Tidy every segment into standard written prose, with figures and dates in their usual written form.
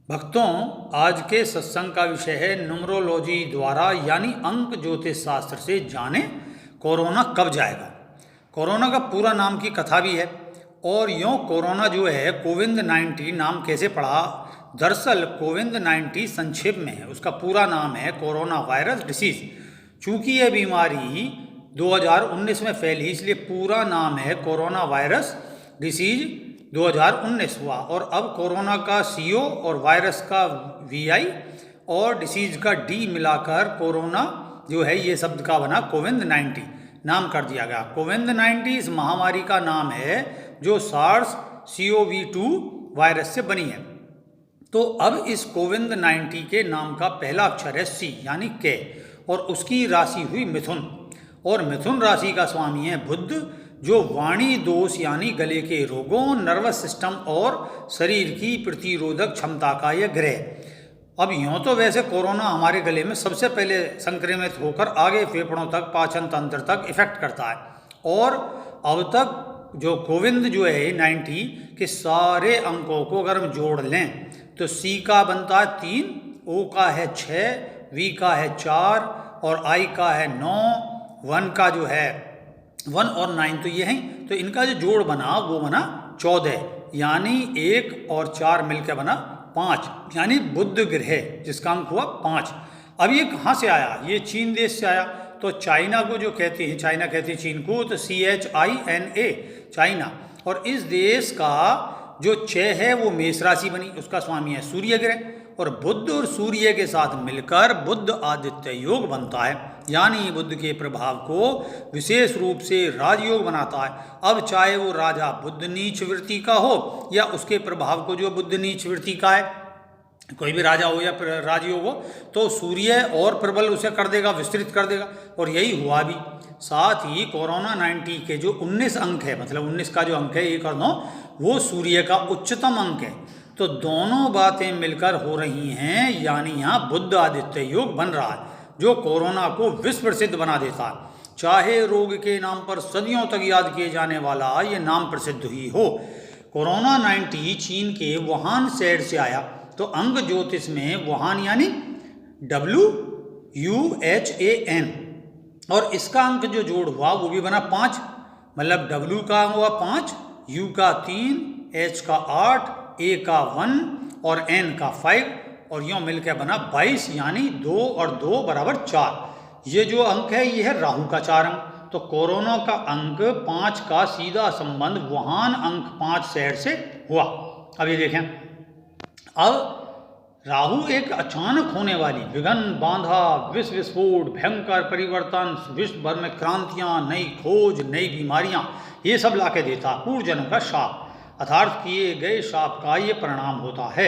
भक्तों, आज के सत्संग का विषय है न्यूमरोलॉजी द्वारा यानी अंक ज्योतिष शास्त्र से जाने कोरोना कब जाएगा। कोरोना का पूरा नाम की कथा भी है। और यूँ कोरोना जो है कोविड-19 नाम कैसे पड़ा। दरअसल कोविड-19 संक्षेप में है, उसका पूरा नाम है कोरोना वायरस डिसीज। चूंकि यह बीमारी 2019 में फैली इसलिए पूरा नाम है कोरोना वायरस डिसीज 2019 हुआ। और अब कोरोना का सीओ और वायरस का वीआई और डिसीज का डी मिलाकर कोरोना जो है ये शब्द का बना कोविड-19 नाम कर दिया गया। कोविड-19 इस महामारी का नाम है जो सार्स CoV-2 वायरस से बनी है। तो अब इस कोविड-19 के नाम का पहला अक्षर है C यानी के, और उसकी राशि हुई मिथुन। और मिथुन राशि का स्वामी है बुध, जो वाणी दोष यानी गले के रोगों, नर्वस सिस्टम और शरीर की प्रतिरोधक क्षमता का यह ग्रह। अब यूँ तो वैसे कोरोना हमारे गले में सबसे पहले संक्रमित होकर आगे फेफड़ों तक, पाचन तंत्र तक इफेक्ट करता है। और अब तक जो कोविड जो है 90 के सारे अंकों को अगर हम जोड़ लें तो C का बनता है 3, O का है 6, V का है 4 और I का है 9, 1 का जो है 1 और 9 तो ये हैं। तो इनका जो जोड़ बना वो बना 14 यानी 1 और 4 मिलकर बना 5 यानी बुध ग्रह जिसका अंक हुआ 5। अब ये कहाँ से आया? ये चीन देश से आया। तो चाइना को जो कहते हैं, चाइना कहते हैं चीन को, तो CHINA चाइना। और इस देश का जो 6 है वो मेष राशि बनी, उसका स्वामी है सूर्य ग्रह। और बुध और सूर्य के साथ मिलकर बुध आदित्य योग बनता है, यानी बुध के प्रभाव को विशेष रूप से राजयोग बनाता है। अब चाहे वो राजा बुध नीच वृत्ति का हो या उसके प्रभाव को जो बुध नीच वृत्ति का है, कोई भी राजा हो या राजयोग हो, तो सूर्य और प्रबल उसे कर देगा, विस्तृत कर देगा। और यही हुआ भी। साथ ही कोरोना 90 के जो 19 अंक है, मतलब 19 का जो अंक है 1 और 9, वो सूर्य का उच्चतम अंक है। तो दोनों बातें मिलकर हो रही हैं, यानी यहाँ बुध आदित्य योग बन रहा है जो कोरोना को विश्व प्रसिद्ध बना देता है। चाहे रोग के नाम पर सदियों तक याद किए जाने वाला ये नाम प्रसिद्ध ही हो। कोरोना 90 चीन के वुहान शहर से आया। तो अंक ज्योतिष में वुहान यानी WUHAN, और इसका अंक जो जोड़ हुआ वो भी बना 5, मतलब W का हुआ 5, U का 3, H का 8, A का 1 और N का 5, और यूँ मिलकर बना 22 यानी 2 और 2 बराबर 4। ये जो अंक है ये है राहु का 4 अंक। तो कोरोना का अंक 5 का सीधा संबंध वुहान अंक 5 शहर से हुआ। अब ये देखें, अब राहु एक अचानक होने वाली विघ्न, बांधा, विश्व विस्फोट, भयंकर परिवर्तन, विश्व भर में क्रांतियां, नई खोज, नई बीमारियां, ये सब लाके देता। पूर्व जन्म का शाप अर्थात किए गए शाप का ये परिणाम होता है।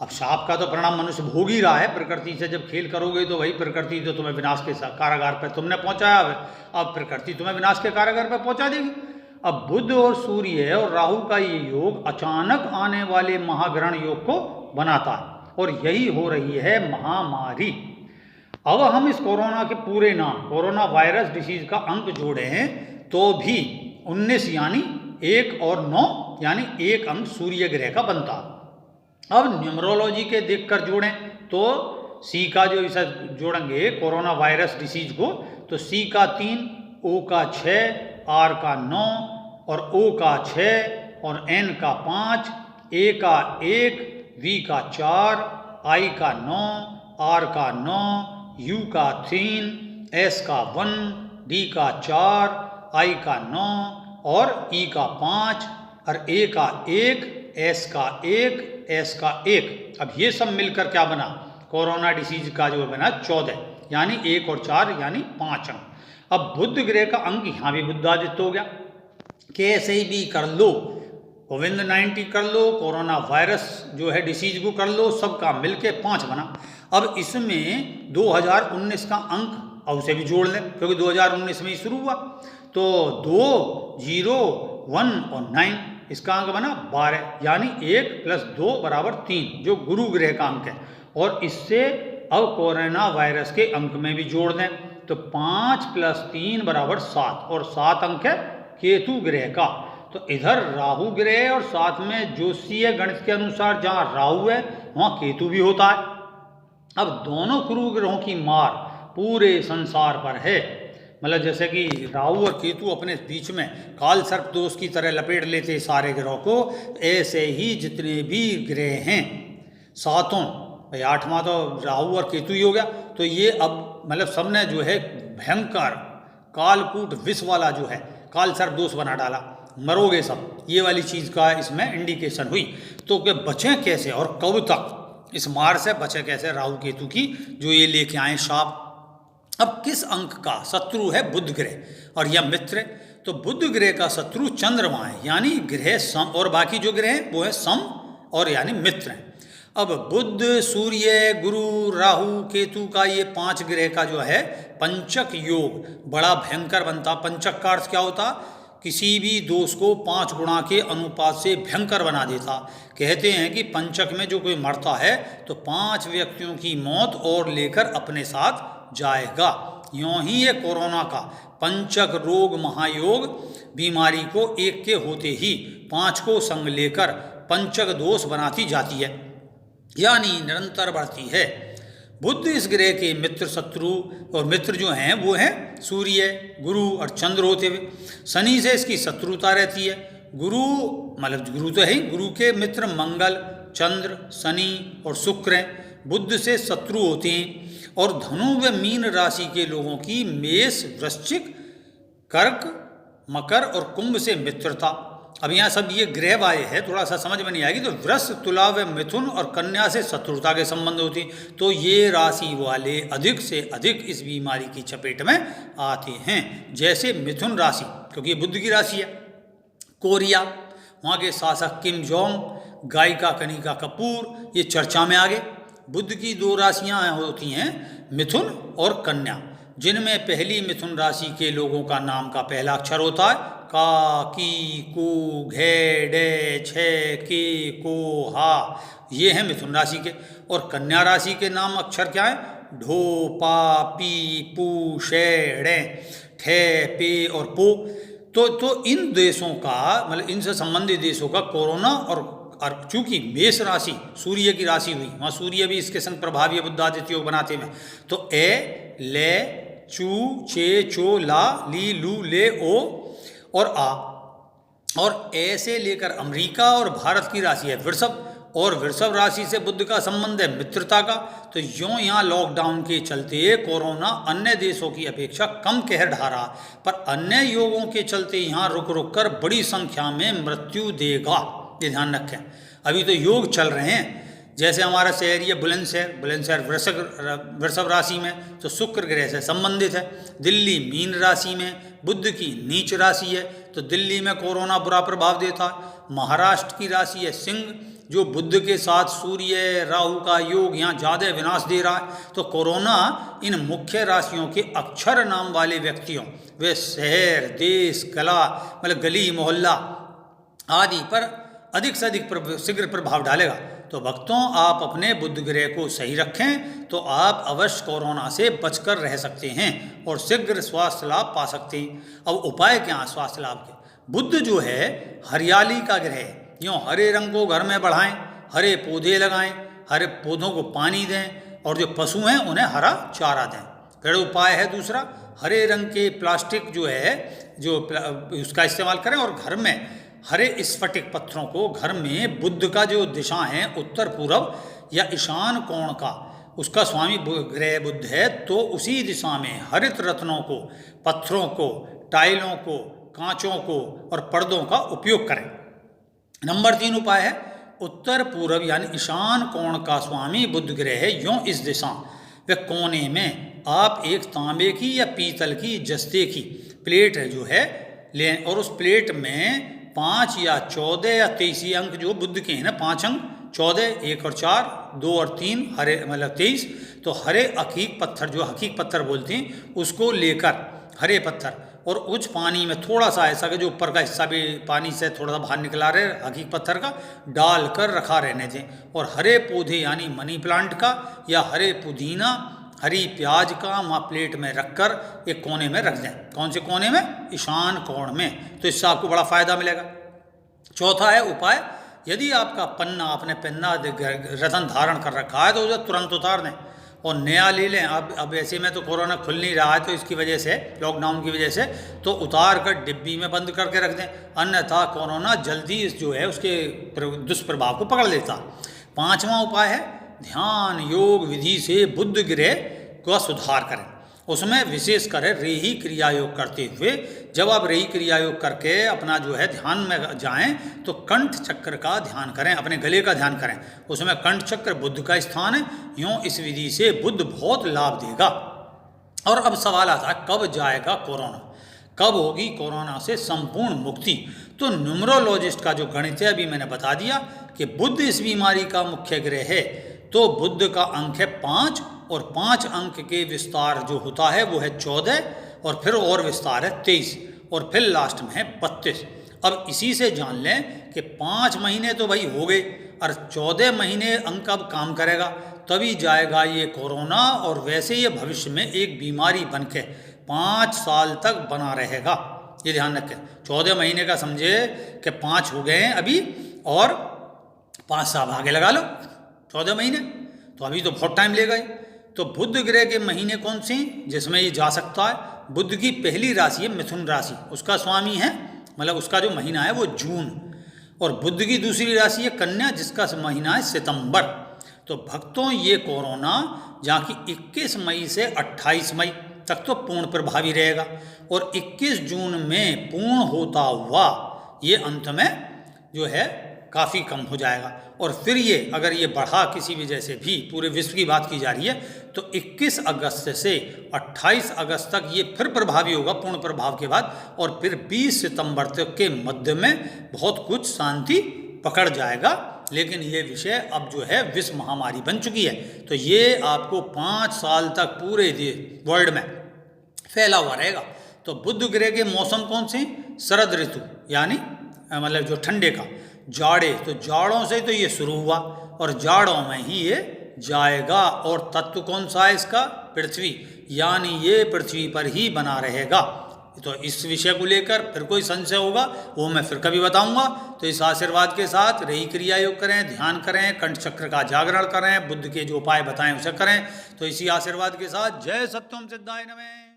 अब शाप का तो परिणाम मनुष्य भोग ही रहा है। प्रकृति से जब खेल करोगे तो वही प्रकृति तो तुम्हें विनाश के कारागार पर तुमने पहुंचाया है, अब प्रकृति तुम्हें विनाश के कारागार पर पहुंचा देगी। अब बुध और सूर्य और राहु का ये योग अचानक आने वाले महाग्रहण योग को बनाता है, और यही हो रही है महामारी। अब हम इस कोरोना के पूरे नाम कोरोना वायरस डिसीज का अंक जोड़े हैं तो भी 19 यानी 1 और 9 यानी 1 अंक सूर्य ग्रह का बनता। अब न्यूमरोलॉजी के देखकर जोड़ें तो C का जो इसे जोड़ेंगे कोरोना वायरस डिसीज को, तो C का 3, O का 6, R का 9 और O का 6 और N का 5, A का 1, V का 4, I का 9, R का 9, U का 3, S का 1, D का 4, I का 9 और E का 5 और A का 1, S का 1, S का 1। अब ये सब मिलकर क्या बना? कोरोना डिसीज का जो बना 14 यानी 1 और 4 यानी 5 अंक। अब बुध ग्रह का अंक यहाँ भी बुधादित्य हो गया। कैसे भी कर लो, कोविड-19 कर लो, कोरोना वायरस जो है डिसीज को कर लो, सबका मिलके 5 बना। अब इसमें 2019 का अंक और उसे भी जोड़ लें क्योंकि 2019 में ही शुरू हुआ। तो 2, 0, 1 और 9, इसका अंक बना 12 यानी 1 + 2 = 3 जो गुरु ग्रह का अंक है। और इससे अब कोरोना वायरस के अंक में भी जोड़ दें तो 5 + 3 = 7 और 7 अंक है केतु ग्रह का। तो इधर राहु ग्रह और साथ में ज्योतिषीय गणित के अनुसार जहाँ राहु है वहाँ केतु भी होता है। अब दोनों गुरु ग्रहों की मार पूरे संसार पर है। मतलब जैसे कि राहु और केतु अपने बीच में काल सर्प दोष की तरह लपेट लेते सारे ग्रहों को, ऐसे ही जितने भी ग्रह हैं सातों, भाई आठवां तो राहु और केतु ही हो गया, तो ये अब मतलब सबने जो है भयंकर कालकूट विष वाला जो है काल सर्प दोष बना डाला, मरोगे सब, ये वाली चीज़ का इसमें इंडिकेशन हुई। तो कि बचें कैसे और कब तक, इस मार से बचें कैसे राहु केतु की जो ये लेके आए शाप। अब किस अंक का शत्रु है बुध ग्रह और यह मित्र, तो बुध ग्रह का शत्रु चंद्रमा है, यानी ग्रह सम, और बाकी जो ग्रह हैं वो है सम और यानी मित्र हैं। अब बुध, सूर्य, गुरु, राहु, केतु का ये 5 ग्रह का जो है पंचक योग बड़ा भयंकर बनता। पंचक का अर्थ क्या होता, किसी भी दोष को 5 गुणा के अनुपात से भयंकर बना देता। कहते हैं कि पंचक में जो कोई मरता है तो 5 व्यक्तियों की मौत और लेकर अपने साथ जाएगा। यूँ ही ये कोरोना का पंचक रोग महायोग बीमारी को एक के होते ही 5 को संग लेकर पंचक दोष बनाती जाती है, यानी निरंतर बढ़ती है। बुध इस ग्रह के मित्र शत्रु, और मित्र जो हैं वो हैं सूर्य, गुरु और चंद्र होते हुए। शनि से इसकी शत्रुता रहती है। गुरु मतलब गुरु तो है ही, गुरु के मित्र मंगल, चंद्र, शनि और शुक्र हैं। बुध से शत्रु होते हैं। और धनु व मीन राशि के लोगों की मेष, वृश्चिक, कर्क, मकर और कुंभ से मित्रता। अब यहाँ सब ये ग्रह वाले है, थोड़ा सा समझ में नहीं आएगी, तो वृष, तुला व मिथुन और कन्या से शत्रुता के संबंध होते हैं। तो ये राशि वाले अधिक से अधिक इस बीमारी की चपेट में आते हैं। जैसे मिथुन राशि, क्योंकि ये बुध की राशि है। कोरिया, वहाँ के शासक किम जोंग, गायिका कनिका कपूर, ये चर्चा में आ गए। बुध की 2 राशियाँ होती हैं मिथुन और कन्या, जिनमें पहली मिथुन राशि के लोगों का नाम का पहला अक्षर होता है का, की, कू, घे, डे, छे, के, को, हा, ये हैं मिथुन राशि के। और कन्या राशि के नाम अक्षर क्या है, ढो, पा, पी, पू, शे, डे, ठे, पे और पो। तो इन देशों का मतलब इनसे संबंधित देशों का कोरोना और चूंकि मेष राशि सूर्य की राशि हुई, वहाँ सूर्य भी इसके संग प्रभावी बुद्धादित्य योग बनाते हैं। तो ए, ले, चू, चे, चो, ला, ली, लू, ले, ओ और आ, और ए से लेकर अमेरिका और भारत की राशि है वृषभ, और वृषभ राशि से बुध का संबंध है मित्रता का। तो यूँ यहाँ लॉकडाउन के चलते कोरोना अन्य देशों की अपेक्षा कम कहर ढा रहा, पर अन्य योगों के चलते यहाँ रुक रुक कर बड़ी संख्या में मृत्यु देगा, ये ध्यान रखें। अभी तो योग चल रहे हैं, जैसे हमारा शहर ये बुलंदशहर वृषभ राशि में, तो शुक्र ग्रह से संबंधित है। दिल्ली मीन राशि में बुध की नीच राशि है, तो दिल्ली में कोरोना बुरा प्रभाव देता है। महाराष्ट्र की राशि है सिंह, जो बुध के साथ सूर्य राहु का योग यहाँ ज़्यादा विनाश दे रहा है। तो कोरोना इन मुख्य राशियों के अक्षर नाम वाले व्यक्तियों, वे शहर, देश, कला मतलब गली मोहल्ला आदि पर अधिक से अधिक शीघ्र प्रभाव डालेगा। तो भक्तों, आप अपने बुध ग्रह को सही रखें तो आप अवश्य कोरोना से बचकर रह सकते हैं और शीघ्र स्वास्थ्य लाभ पा सकते हैं। अब उपाय क्या है स्वास्थ्य लाभ के? बुध जो है हरियाली का ग्रह है, यूँ हरे रंग को घर में बढ़ाएं, हरे पौधे लगाएं, हरे पौधों को पानी दें और जो पशु हैं उन्हें हरा चारा दें। फिर उपाय है दूसरा, हरे रंग के प्लास्टिक जो है जो उसका इस्तेमाल करें और घर में हरे स्फटिक पत्थरों को घर में बुध का जो दिशा है उत्तर पूर्व या ईशान कोण का, उसका स्वामी ग्रह बुध है, तो उसी दिशा में हरित रत्नों को, पत्थरों को, टाइलों को, कांचों को और पर्दों का उपयोग करें। नंबर 3 उपाय है उत्तर पूर्व यानी ईशान कोण का स्वामी बुध ग्रह है, यूँ इस दिशा व कोने में आप एक तांबे की या पीतल की जस्ते की प्लेट जो है लें और उस प्लेट में 5 या 14 या 23 अंक जो बुध के हैं ना, 5 अंक 14, 1 और 4, 2 और 3 हरे मतलब 23, तो हरे हकीक पत्थर जो हकीक पत्थर बोलते हैं उसको लेकर हरे पत्थर और उस पानी में थोड़ा सा ऐसा कि जो ऊपर का हिस्सा भी पानी से थोड़ा सा बाहर निकला रहे हकीक पत्थर का, डालकर रखा रहने दें। और हरे पौधे यानी मनी प्लांट का या हरे पुदीना, हरी प्याज का वहाँ प्लेट में रखकर एक कोने में रख दें। कौन से कोने में? ईशान कोण में। तो इससे आपको बड़ा फायदा मिलेगा। चौथा है उपाय, यदि आपका पन्ना, आपने पन्ना रतन धारण कर रखा है तो उसे तुरंत उतार दें और नया ले लें। अब ऐसे में तो कोरोना खुल नहीं रहा है, तो इसकी वजह से, लॉकडाउन की वजह से, तो उतार कर डिब्बी में बंद करके रख दें, अन्यथा कोरोना जल्दी जो है उसके दुष्प्रभाव को पकड़ लेता। पांचवा उपाय है ध्यान योग विधि से बुद्ध गृह का सुधार करें। उसमें विशेष कर रेही क्रिया योग करते हुए, जब आप रेही क्रिया योग करके अपना जो है ध्यान में जाएं तो कंठ चक्र का ध्यान करें, अपने गले का ध्यान करें। उसमें कंठ चक्र बुद्ध का स्थान है। यूँ इस विधि से बुद्ध बहुत लाभ देगा। और अब सवाल आता है कब जाएगा कोरोना, कब होगी कोरोना से संपूर्ण मुक्ति। तो न्यूमरोलॉजिस्ट का जो गणित है अभी मैंने बता दिया कि बुद्ध इस बीमारी का मुख्य ग्रह है। तो बुद्ध का अंक है 5 और 5 अंक के विस्तार जो होता है वो है 14 और फिर और विस्तार है 23 और फिर लास्ट में है 32। अब इसी से जान लें कि 5 महीने तो भाई हो गए और 14 महीने अंक अब काम करेगा, तभी जाएगा ये कोरोना। और वैसे ये भविष्य में एक बीमारी बन के 5 साल तक बना रहेगा, ये ध्यान रखें। 14 महीने का समझे कि 5 हो गए हैं अभी और 5 साल आगे लगा लो, 14 महीने तो अभी तो बहुत टाइम ले गए। तो बुध ग्रह के महीने कौन से हैं जिसमें ये जा सकता है? बुध की पहली राशि है मिथुन राशि, उसका स्वामी है, मतलब उसका जो महीना है वो जून। और बुध की दूसरी राशि है कन्या, जिसका महीना है सितंबर। तो भक्तों ये कोरोना जहाँ की 21 मई से 28 मई तक तो पूर्ण प्रभावी रहेगा और 21 जून में पूर्ण होता हुआ ये अंत में जो है काफ़ी कम हो जाएगा। और फिर ये अगर ये बढ़ा किसी वजह से भी, पूरे विश्व की बात की जा रही है, तो 21 अगस्त से 28 अगस्त तक ये फिर प्रभावी होगा पूर्ण प्रभाव के बाद, और फिर 20 सितंबर तक के मध्य में बहुत कुछ शांति पकड़ जाएगा। लेकिन ये विषय अब जो है विश्व महामारी बन चुकी है, तो ये आपको 5 साल तक पूरे वर्ल्ड में फैला हुआ रहेगा। तो बुध ग्रह के मौसम कौन से? शरद ऋतु, यानी मतलब जो ठंडे का, जाड़े, तो जाड़ों से तो ये शुरू हुआ और जाड़ों में ही ये जाएगा। और तत्व कौन सा है इसका? पृथ्वी, यानी ये पृथ्वी पर ही बना रहेगा। तो इस विषय को लेकर फिर कोई संशय होगा वो मैं फिर कभी बताऊंगा। तो इस आशीर्वाद के साथ रही क्रिया योग करें, ध्यान करें, कंठ चक्र का जागरण करें, बुद्ध के जो उपाय बताएं उसे करें। तो इसी आशीर्वाद के साथ जय सत्यम सिद्धाय नमः।